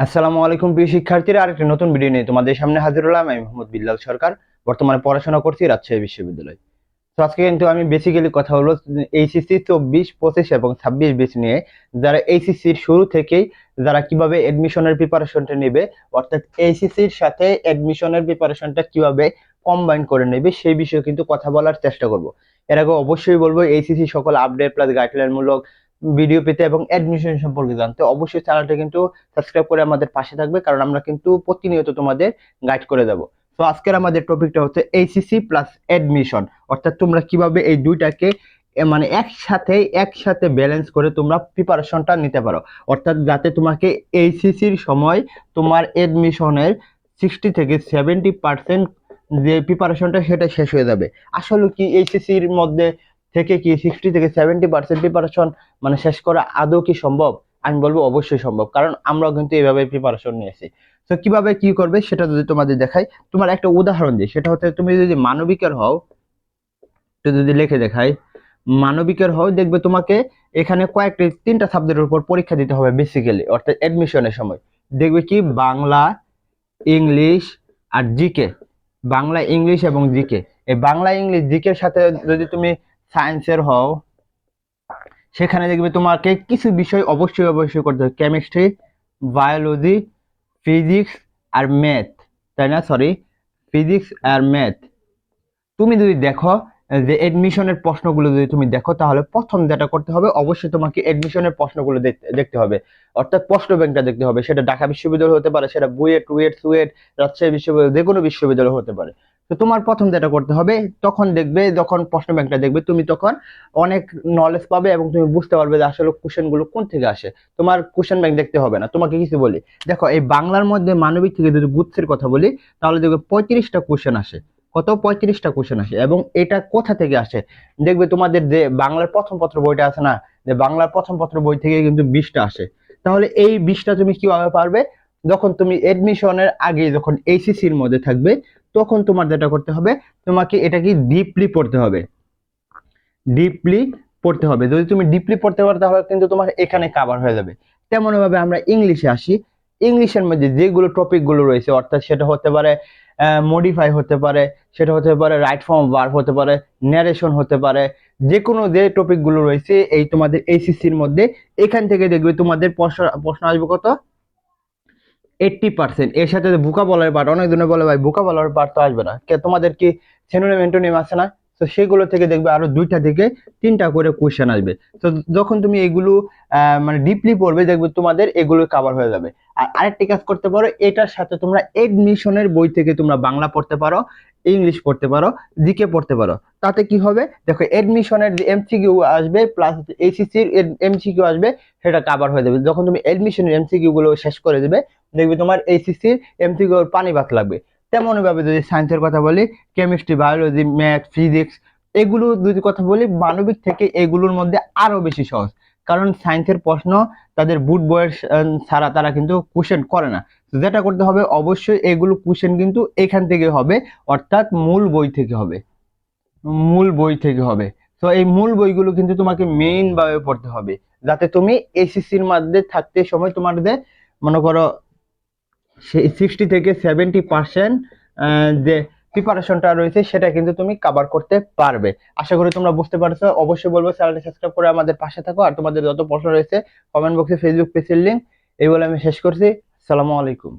আসসালামু আলাইকুম প্রিয় শিক্ষার্থীরা, আরেকটি নতুন ভিডিও নিয়ে তোমাদের সামনে হাজির হলাম। আমি মোহাম্মদ বিল্লাল সরকার, বর্তমানে পড়াশোনা করছি রাজশাহী বিশ্ববিদ্যালয়। তো আজকে কিন্তু আমি বেসিক্যালি কথা হলো এইচএসসি 24, 25 এবং 26 বেচ নিয়ে, যারা এইচএসসির শুরু থেকেই যারা কিভাবে এডমিশনের প্রিপারেশনটা নেবে, অর্থাৎ এইচএসসির সাথে এডমিশনের প্রিপারেশনটা কিভাবে কম্বাইন করে নেবে সেই বিষয়ে কিন্তু কথা বলার চেষ্টা করব। এর আগে অবশ্যই বলবো, এইচএসসি সকল আপডেট প্লাস গাইডলাইন মূলক ভিডিও পেতে এবং অ্যাডমিশন সম্পর্কে জানতে অবশ্যই চ্যানেলটা কিন্তু সাবস্ক্রাইব করে আমাদের পাশে থাকবে, কারণ আমরা কিন্তু প্রতিনিয়ত তোমাদের গাইড করে দেবো। তো আজকের আমাদের টপিকটা হচ্ছে এইচএসসি প্লাস অ্যাডমিশন, অর্থাৎ তোমরা কিভাবে এই দুইটাকে মানে একসাথে ব্যালেন্স করে তোমরা প্রিপারেশনটা নিতে পারো, অর্থাৎ যাতে তোমাকে এইচএসসির সময় তোমার অ্যাডমিশনের 60 থেকে 70% যে প্রিপারেশনটা সেটা শেষ হয়ে যাবে। আসলে কি এইচএসসির মধ্যে থেকে কি 60 থেকে 70% প্রিপারেশন মানে শেষ করা আদৌ কি সম্ভব? আমি বলবো অবশ্যই সম্ভব, কারণ আমরাও কিন্তু এইভাবে প্রিপারেশন নিয়েছি। তো কিভাবে কি করবে সেটা যদি তোমাদের দেখাই, তোমার একটা উদাহরণ দিই, সেটা হচ্ছে তুমি যদি মানবিকের হও, তো যদি লিখে দেখাই মানবিকের হও, দেখবে তোমাকে এখানে কয়েকটি 3টা সাবজেক্টের উপর পরীক্ষা দিতে হবে বেসিক্যালি, অর্থাৎ অ্যাডমিশনের সময়। দেখবে কি বাংলা, ইংলিশ আর জিকে, বাংলা ইংলিশ এবং জিকে। এই বাংলা ইংলিশ জিকের সাথে যদি তুমি সায়েন্সের হও, সেখানে দেখবে তোমাকে কিছু বিষয় অবশ্যই করতে হবে, কেমিস্ট্রি, বায়োলজি, ফিজিক্স আর ম্যাথ, তাই না? সরি, ফিজিক্স আর ম্যাথ। তুমি যদি দেখো যে এডমিশনের প্রশ্নগুলো যদি তুমি দেখো, তাহলে প্রথম যেটা করতে হবে, অবশ্যই তোমাকে এডমিশনের প্রশ্নগুলো দেখতে হবে, অর্থাৎ প্রশ্ন ব্যাংকটা দেখতে হবে। সেটা ঢাকা বিশ্ববিদ্যালয় হতে পারে, সেটা বুয়েট, রুয়েট, সুয়েট, রাজশাহী বিশ্ববিদ্যালয়, যে কোনো বিশ্ববিদ্যালয় হতে পারে। তো তোমার প্রথম যেটা করতে হবে, তখন দেখবে যখন প্রশ্ন ব্যাংকটা দেখবে, তুমি তখন অনেক নলেজ পাবে এবং তুমি বুঝতে পারবে যে আসলে কোশ্চেন গুলো কোন থেকে আসে। তোমার কোশ্চেন ব্যাংক দেখতে হবে না। তোমাকে কিছু বলি, দেখো এই বাংলার মধ্যে মানবিক থেকে যদি গুচ্ছের কথা বলি, তাহলে দেখবে 35টা কোশ্চেন আসে। কত? 35টা কোশ্চেন আসে। এবং এটা কোথা থেকে আসে? দেখবে তোমাদের যে বাংলার প্রথম পত্র বইটা আছে না, যে বাংলার প্রথম পত্র বই থেকে কিন্তু 20টা আসে। তাহলে এই 20টা তুমি কিভাবে পারবে? যখন তুমি এডমিশনের আগে যখন এইচএসসির মধ্যে থাকবে, তখন তোমার যেটা করতে হবে, তোমাকে এটা কি ডিপলি পড়তে হবে, ডিপলি পড়তে হবে। যদি তুমি ডিপলি পড়তে পারো, তাহলে কিন্তু তোমার এখানে কভার হয়ে যাবে। তেমন ভাবে আমরা ইংলিশে আসি। ইংলিশের মধ্যে যেগুলো টপিক গুলো রয়েছে, অর্থাৎ সেটা হতে পারে মডিফাই হতে পারে, সেটা হতে পারে রাইট ফর্ম ভার্ব হতে পারে, ন্যারেশন হতে পারে, যে কোনো যে টপিক গুলো রয়েছে এই তোমাদের এইচএসসির মধ্যে, এখান থেকে দেখবে তোমাদের প্রশ্ন আসবে কত? 80%। এর সাথে ভোকাবুলারি পার্ট, অনেক জনে বলে ভাই ভোকাবুলারি পার্ট তো আসবে না, তোমাদের কি সিনোনিম অ্যান্টোনিম আছে না? তো সেগুলো থেকে দেখবে আরো 2টা থেকে 3টা করে কোশ্চেন আসবে। তো যখন তুমি এগুলো মানে ডিপলি পড়বে, দেখবে তোমাদের এগুলো কভার হয়ে যাবে। আর আরেকটি কাজ করতে পারো, এটার সাথে তোমরা এডমিশনের বই থেকে তোমরা বাংলা পড়তে পারো, ইংলিশ পড়তে পারো, জিকে পড়তে পারো। তাতে কি হবে, দেখো এডমিশনের যে এমসিকিউ আসবে প্লাস এইচএসসির এমসিকিউ আসবে, সেটা কভার হয়ে যাবে। যখন তুমি এডমিশনের এমসিকিউ গুলো শেষ করে দেবে, দেখবে তোমার এইচএসসির এমসিকিউ পানি ভাত লাগবে। তেমনই ভাবে যদি সায়েন্সের কথা বলি, কেমিস্ট্রি, বায়োলজি, ম্যাথ, ফিজিক্স, এগুলো যদি কথা বলি, মানবিক থেকে এগুলোর মধ্যে আরো বেশি সহজ। কারণ সায়েন্সের প্রশ্ন তাদের বুট বইয়ের ছাড়া তারা কিন্তু কোশ্চেন করে না। যেটা করতে হবে, অবশ্যই এগুলো কোশ্চেন কিন্তু এখান থেকে হবে, অর্থাৎ মূল বই থেকে হবে, মূল বই থেকে হবে। তো এই মূল বইগুলো কিন্তু তোমাকে মেইন ভাবে পড়তে হবে, যাতে তুমি এসএসসির মধ্যে থাকতে সময় তোমাদের মনে করো সেই 60 থেকে 70% যে প্রিপারেশনটা রয়েছে সেটা কিন্তু তুমি কভার করতে পারবে। আশা করি তোমরা বুঝতে পারছো। অবশ্যই বলবো চ্যানেলটা সাবস্ক্রাইব করে আমাদের পাশে থাকো, আর তোমাদের যত প্রশ্ন রয়েছে কমেন্ট বক্সে, ফেসবুক পেজের লিংক, এই বলে আমি শেষ করছি। আসসালামু আলাইকুম।